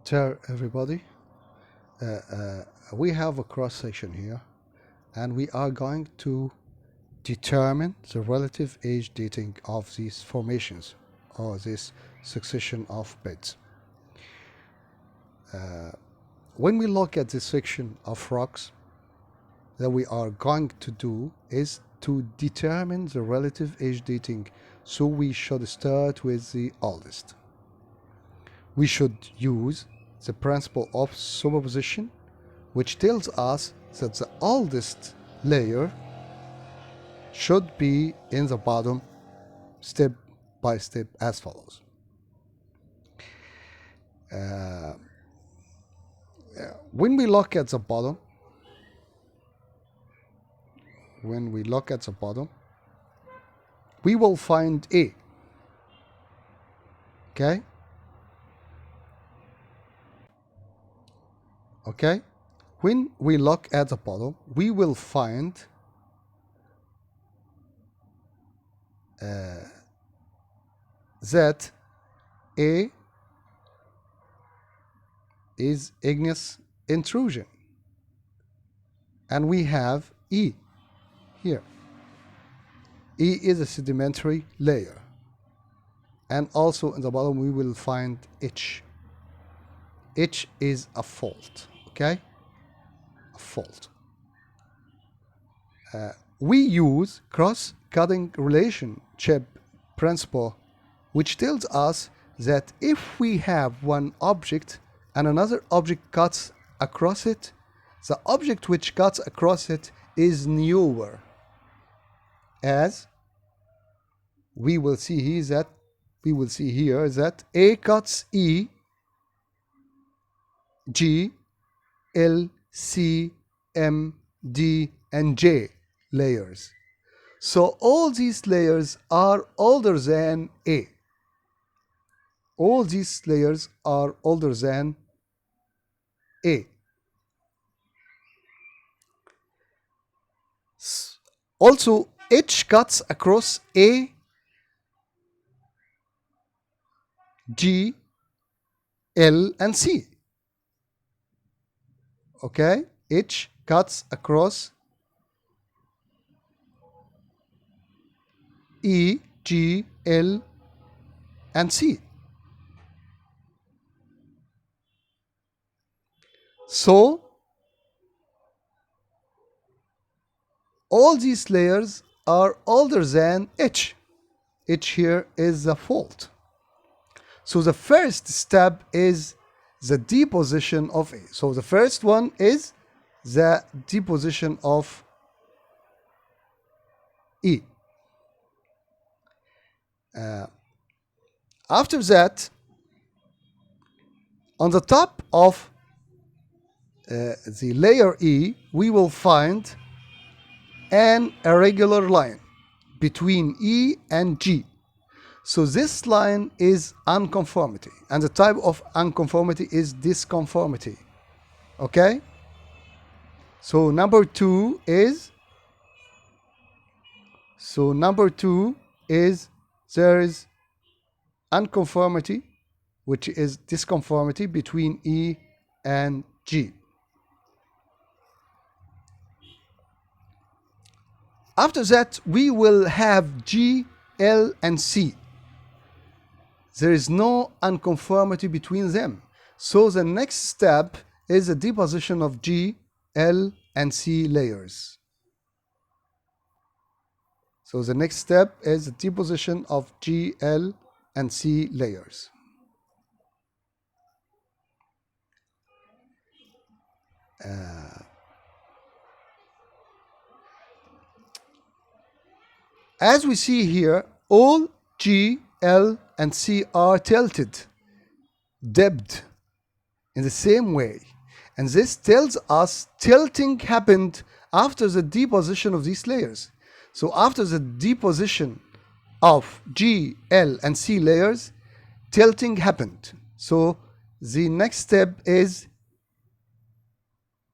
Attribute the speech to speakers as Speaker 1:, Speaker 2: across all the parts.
Speaker 1: Tell everybody, we have a cross section here, and we are going to determine the relative age dating of these formations or this succession of beds. When we look at this section of rocks, that we are going to do is to determine the relative age dating. So we should start with the oldest. We should use the principle of superposition, which tells us that the oldest layer should be in the bottom step by step as follows. When we look at the bottom, we will find A. Okay? When we look at the bottom, we will find that A is igneous intrusion, and we have E here. E is a sedimentary layer, and also in the bottom we will find H. H is a fault, okay? A fault. We use cross-cutting relationship principle, which tells us that if we have one object and another object cuts across it, the object which cuts across it is newer, as we will see here that A cuts E, G, L, C, M, D, and J layers. So all these layers are older than A. All these layers are older than A. Also, H cuts across A, G, L, and C. Okay? H cuts across E, G, L, and C. So, all these layers are older than H. H here is the fault. So the first step is the deposition of A. So the first one is the deposition of E. After that, on the top of the layer E, we will find an irregular line between E and G. So this line is unconformity, and the type of unconformity is disconformity. Okay? So number two is there is unconformity, which is disconformity between E and G. After that, we will have G, L, and C. There is no unconformity between them. So the next step is the deposition of G, L, and C layers. So the next step is the deposition of G, L, and C layers. As we see here, all G, L, and C are tilted, dipped in the same way. And this tells us tilting happened after the deposition of these layers. So after the deposition of G, L, and C layers, tilting happened. So the next step is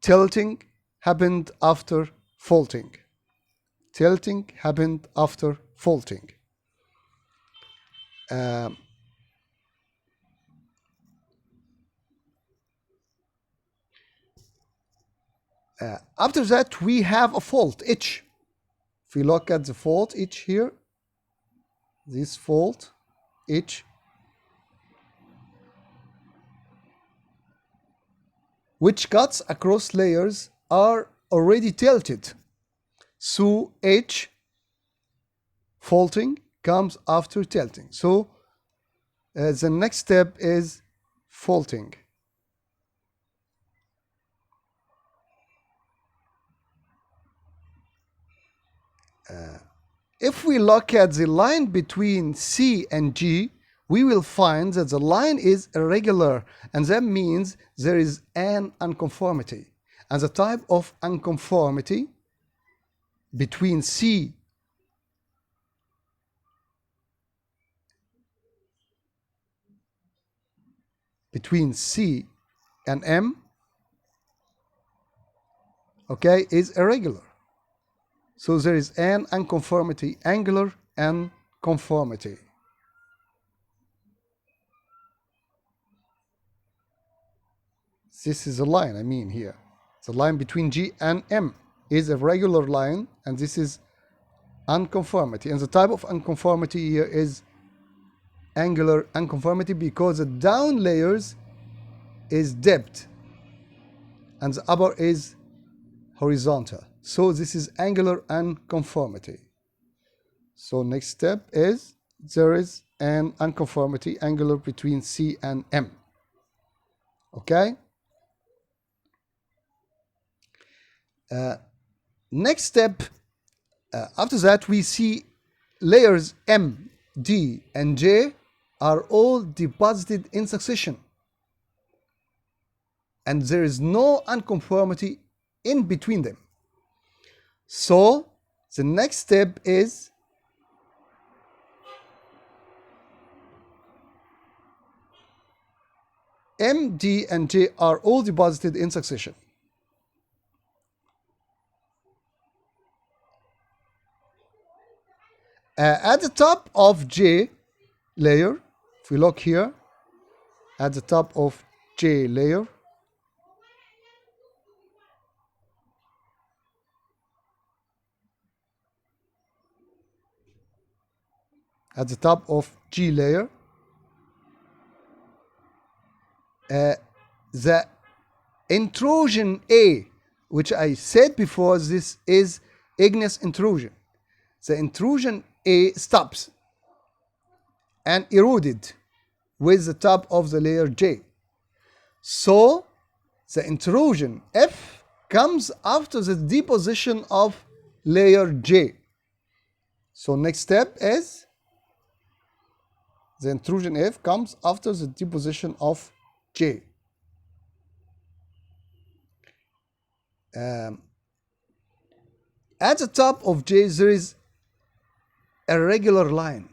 Speaker 1: tilting happened after faulting. Tilting happened after faulting. After that, we have a fault, H. If we look at the fault, H here, this fault, H, which cuts across layers are already tilted. So H faulting comes after tilting. So the next step is faulting. If we look at the line between C and G, we will find that the line is irregular, and that means there is an unconformity. And the type of unconformity between C and M, okay, is irregular. So there is an unconformity, angular unconformity. This is a line, I mean here. The line between G and M is a regular line, and this is unconformity. And the type of unconformity here is angular unconformity, because the down layers is dipped and the upper is horizontal. So this is angular unconformity. So next step is there is an unconformity angular between C and M. Okay? Next step, after that we see layers M, D, and J are all deposited in succession. And there is no unconformity in between them. So the next step is M, D, and J are all deposited in succession. At the top of J layer, if we look here, at the top of J layer, at the top of G layer, the intrusion A, which I said before, this is igneous intrusion. The intrusion A stops and eroded with the top of the layer J. So the intrusion F comes after the deposition of layer J. So next step is the intrusion F comes after the deposition of J. At the top of J, there is a regular line.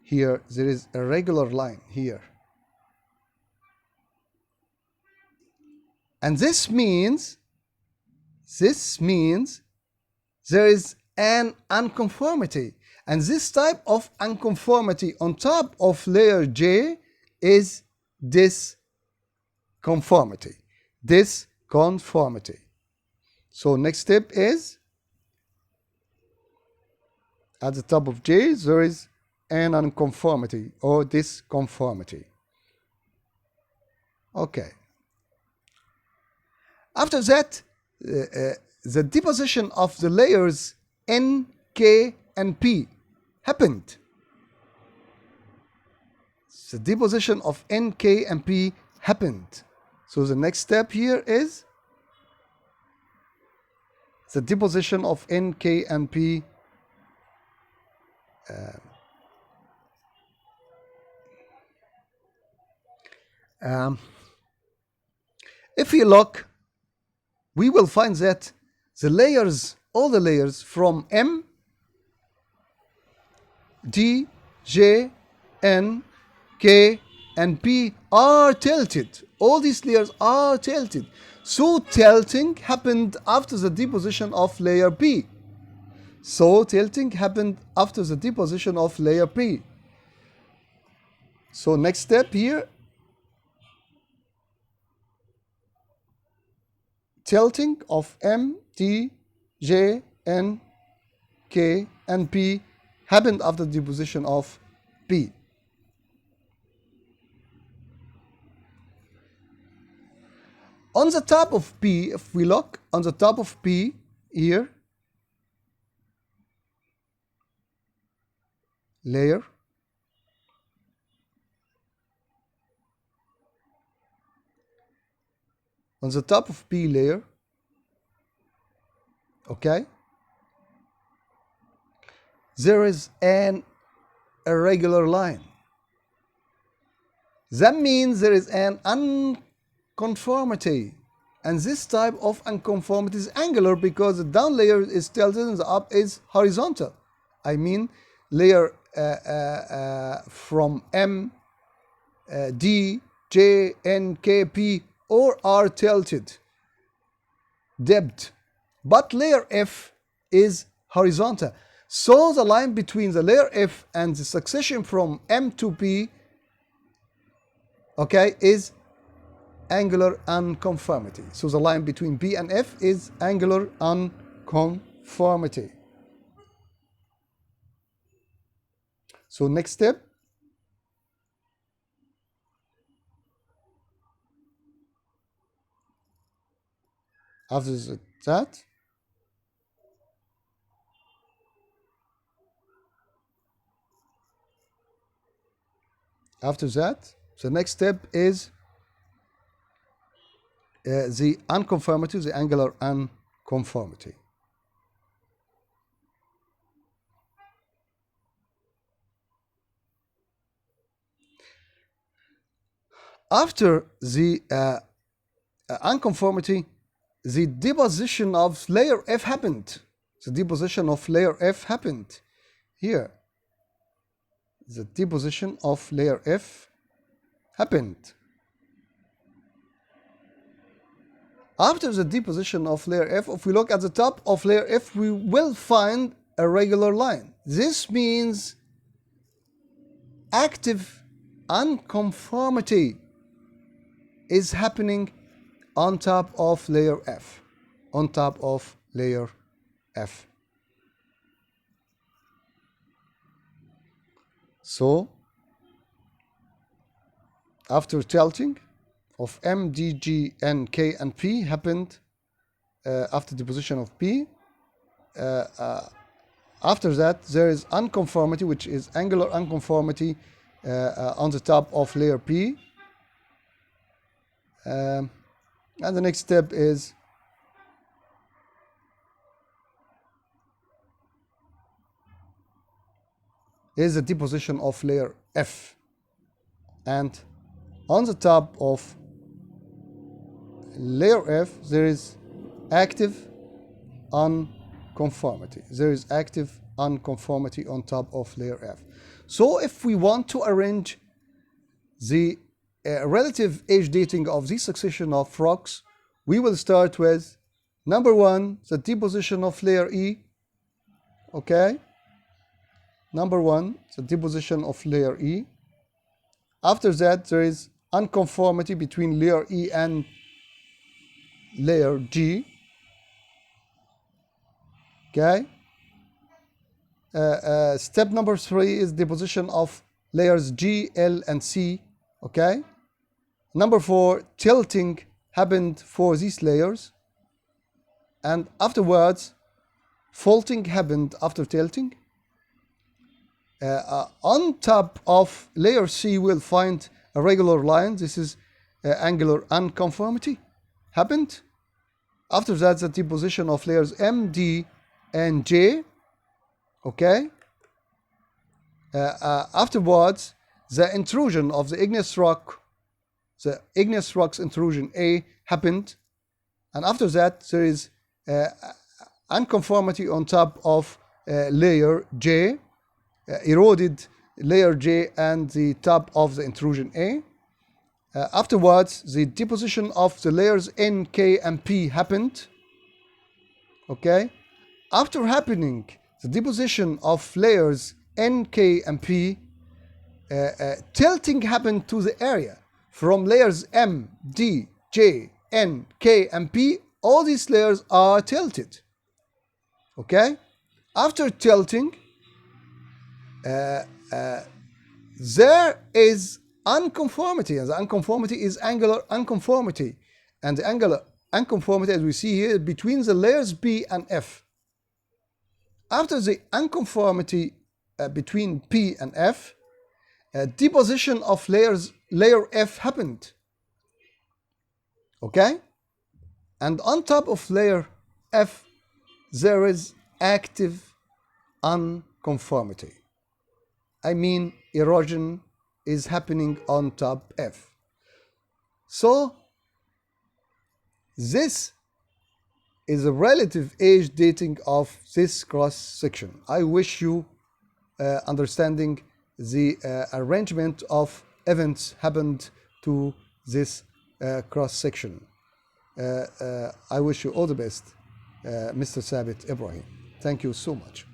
Speaker 1: Here, there is a regular line here. And this means there is an unconformity. And this type of unconformity on top of layer J is disconformity. Disconformity. So next step is at the top of J, there is an unconformity or disconformity. Okay. After that, the deposition of the layers N, K, and P happened. The deposition of N, K, and P happened. So the next step here is the deposition of N, K, and P if we look, we will find that the layers, all the layers from M, D, J, N, K, and P are tilted. All these layers are tilted. So tilting happened after the deposition of layer P. So tilting happened after the deposition of layer P. So next step here, tilting of M, D, J, N, K, and P happened after the deposition of P. On the top of P, if we look on the top of P here, layer, on the top of P layer, okay, there is an irregular line. That means there is an unconformity, and this type of unconformity is angular because the down layer is tilted and the up is horizontal. I mean layer from M, D, J, N, K, P or are tilted, dipped, but layer F is horizontal. So the line between the layer F and the succession from M to P, okay, is angular unconformity. So the line between P and F is angular unconformity. So next step, after that, the next step is the unconformity, the angular unconformity. After the unconformity, the deposition of layer F happened. The deposition of layer F happened here. The deposition of layer F happened. After the deposition of layer F, if we look at the top of layer F, we will find a regular line. This means active unconformity is happening on top of layer F, on top of layer F. So after tilting of M, D, G, N, K, and P happened after deposition of P. After that, there is unconformity, which is angular unconformity on the top of layer P. And the next step is the deposition of layer F. And on the top of layer F, there is active unconformity. There is active unconformity on top of layer F. So if we want to arrange the relative age dating of this succession of rocks, we will start with number one, the deposition of layer E. Okay, number one, the deposition of layer E. After that, there is unconformity between layer E and layer G. Okay. Step number three is deposition of layers G, L, and C. Okay. Number four, tilting happened for these layers, and afterwards, faulting happened after tilting. On top of layer C, we'll find a regular line. This is angular unconformity happened. After that, the deposition of layers M, D, and J. Okay. Afterwards, the intrusion of the igneous rock, the igneous rock's intrusion A happened. And after that, there is unconformity on top of layer J, eroded layer J and the top of the intrusion A. Afterwards, the deposition of the layers N, K, and P happened. Okay. After happening, the deposition of layers N, K, and P, tilting happened to the area from layers M, D, J, N, K, and P all these layers are tilted. Okay? After tilting, there is unconformity, and the unconformity is angular unconformity. And the angular unconformity, as we see here, between the layers P and F. After the unconformity between P and F, deposition of layer F happened. Okay? And on top of layer F, there is active unconformity. I mean, erosion is happening on top F. So, this is a relative age dating of this cross section. I wish you understanding the arrangement of events happened to this cross section. I wish you all the best, Mr. Sabit Ibrahim. Thank you so much.